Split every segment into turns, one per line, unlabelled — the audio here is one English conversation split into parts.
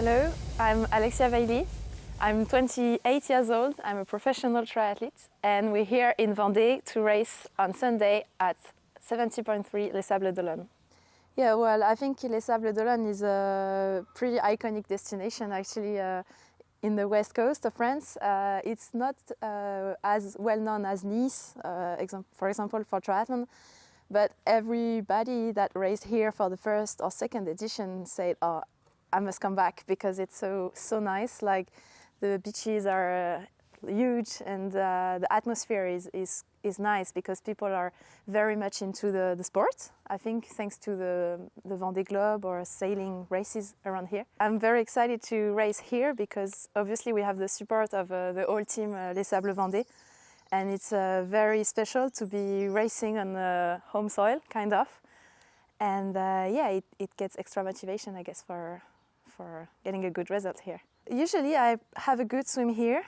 Hello, I'm Alexia Vaili. I'm 28 years old. I'm a professional triathlete, and we're here in Vendée to race on Sunday at 70.3 Les Sables d'Olonne. Yeah, well, I think Les Sables d'Olonne is a pretty iconic destination actually in the west coast of France. It's not as well known as Nice, for example, for triathlon, but everybody that raced here for the first or second edition said, "Oh, I must come back because it's so nice." Like the beaches are huge, and the atmosphere is nice because people are very much into the sport. I think thanks to the Vendée Globe or sailing races around here. I'm very excited to race here because obviously we have the support of the whole team Les Sables Vendée, and it's very special to be racing on home soil, kind of. And yeah, it gets extra motivation, I guess, for getting a good result here. Usually I have a good swim here.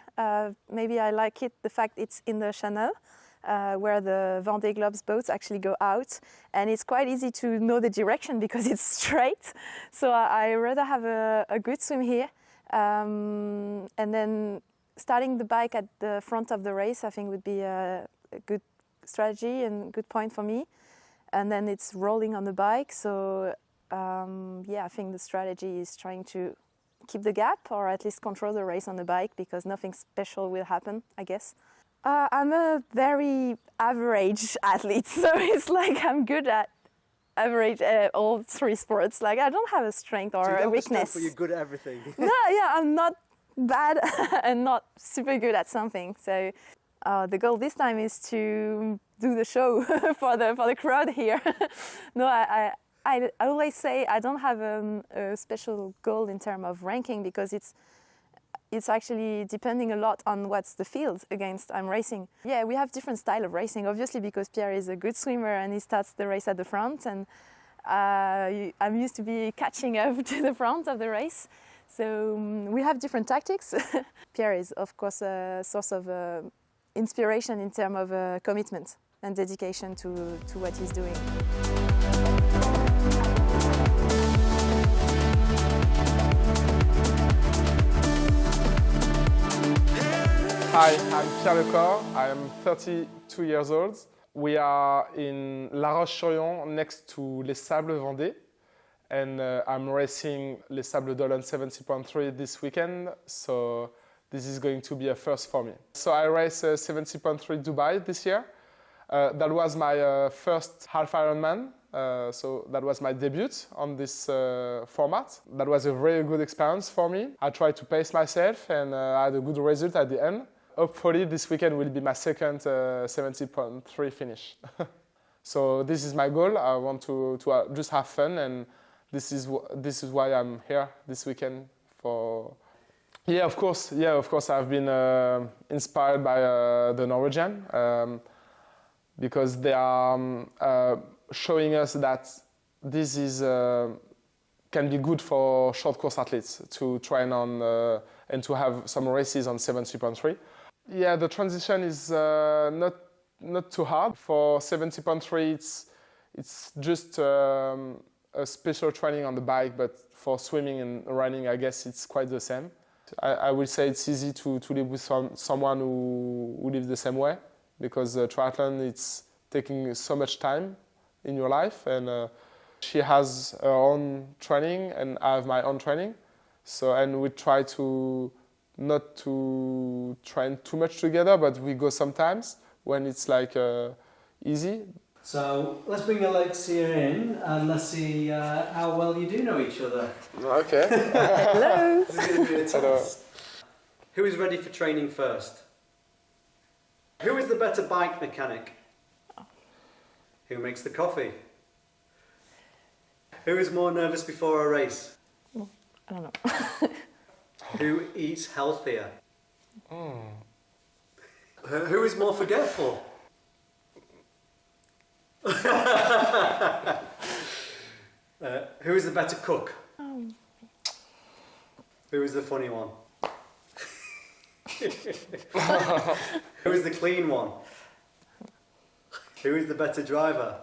Maybe I like the fact it's in the channel where the Vendée Globe's boats actually go out, and it's quite easy to know the direction because it's straight. So I rather have a good swim here. And then starting the bike at the front of the race I think would be a good strategy and good point for me. And then it's rolling on the bike, so yeah, I think the strategy is trying to keep the gap or at least control the race on the bike because nothing special will happen, I guess. I'm a very average athlete, so it's like I'm good at average all three sports. Like I don't have a strength or a weakness.
So you're good at everything.
No, yeah, I'm not bad and not super good at something. So the goal this time is to do the show for the crowd here. No, I always say I don't have a special goal in terms of ranking because it's actually depending a lot on what's the field against I'm racing. Yeah, we have different style of racing, obviously, because Pierre is a good swimmer and he starts the race at the front, and I'm used to be catching up to the front of the race. So we have different tactics. Pierre is, of course, a source of inspiration in terms of commitment and dedication to what he's doing.
Hi, I'm Theo Delcampe. I am 32 years old. We are in La Roche-sur-Yon next to Les Sables Vendée, and I'm racing Les Sables d'Olonne 70.3 this weekend, so this is going to be a first for me. So I race 70.3 Dubai this year. That was my first half Ironman, so that was my debut on this format. That was a very good experience for me. I tried to pace myself and I had a good result at the end. Hopefully this weekend will be my second 70.3 finish. So this is my goal. I want to just have fun, and this is why I'm here this weekend for. Yeah, of course. I've been inspired by the Norwegian because they are showing us that this is can be good for short course athletes to train on and to have some races on 70.3. Yeah, the transition is not too hard. For 70.3, it's just a special training on the bike, but for swimming and running, I guess it's quite the same. I will say it's easy to live with someone who lives the same way, because triathlon, it's taking so much time in your life, and she has her own training and I have my own training. So, and we try to not to train too much together, but we go sometimes when it's like easy.
So let's bring Alexia in and let's see how well you do know each other.
Okay.
Hello.
This is going to be a test.
Hello.
Who is ready for training first? Who is the better bike mechanic? Who makes the coffee? Who is more nervous before a race?
I don't know.
Who eats healthier? Who is more forgetful? Who is the better cook? Who is the funny one? Who is the clean one? Who is the better driver?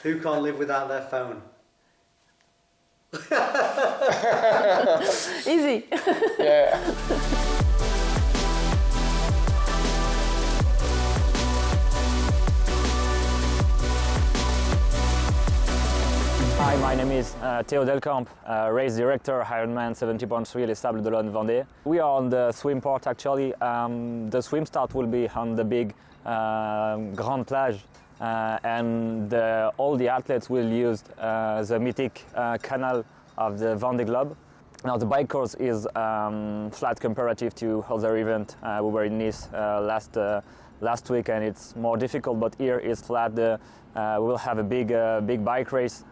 Who can't live without their phone?
Easy.
Yeah.
Hi, my name is Theo Delcampe, race director, IRONMAN 70.3 Les Sables de Vendée. We are on the swim part actually. The swim start will be on the big Grande Plage, and all the athletes will use the mythic canal of the Vendée Globe. Now the bike course is flat comparative to other events. We were in Nice last week and it's more difficult, but here is flat. We will have a big bike race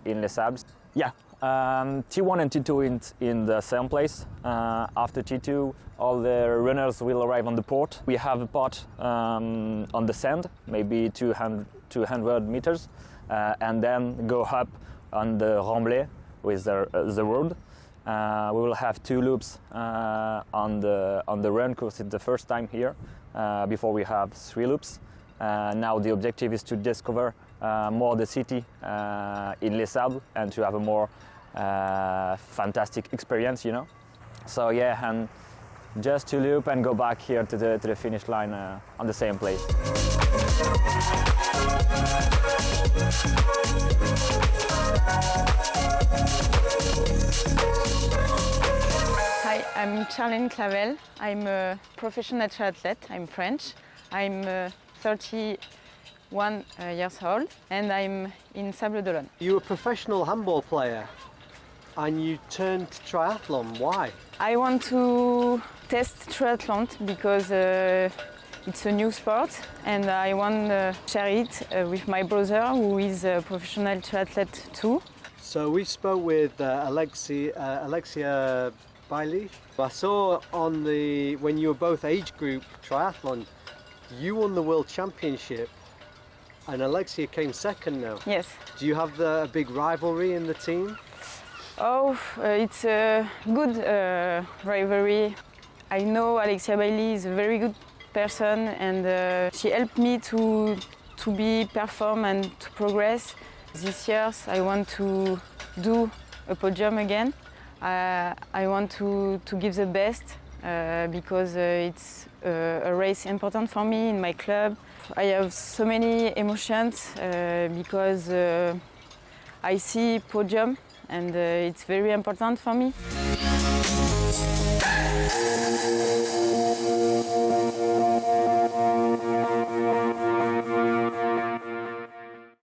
in Les Sables. Yeah, T1 and T2 in the same place. After T2, all the runners will arrive on the port. We have a part on the sand, maybe 200 meters, and then go up on the Remblai with the road. We will have 2 loops on the run course. It's the first time here. Before we have 3 loops. Now the objective is to discover more the city in Les Sables and to have a more fantastic experience, you know. So yeah, and just to loop and go back here to the finish line on the same place.
Hi, I'm Charlène Clavel. I'm a professional triathlete. I'm French. I'm 31 years old and I'm in Sables d'Olonne.
You're a professional handball player and you turned to triathlon. Why?
I want to test triathlon because it's a new sport and I want to share it with my brother who is a professional triathlete too.
So we spoke with Alexia Bailey. I saw when you were both age group triathlon, you won the world championship and Alexia came second now.
Yes.
Do you have a big rivalry in the team?
Oh, it's a good rivalry. I know Alexia Bailey is a very good person and she helped me to perform and to progress. This year I want to do a podium again. I want to give the best because it's a race important for me in my club. I have so many emotions because I see podium and it's very important for me.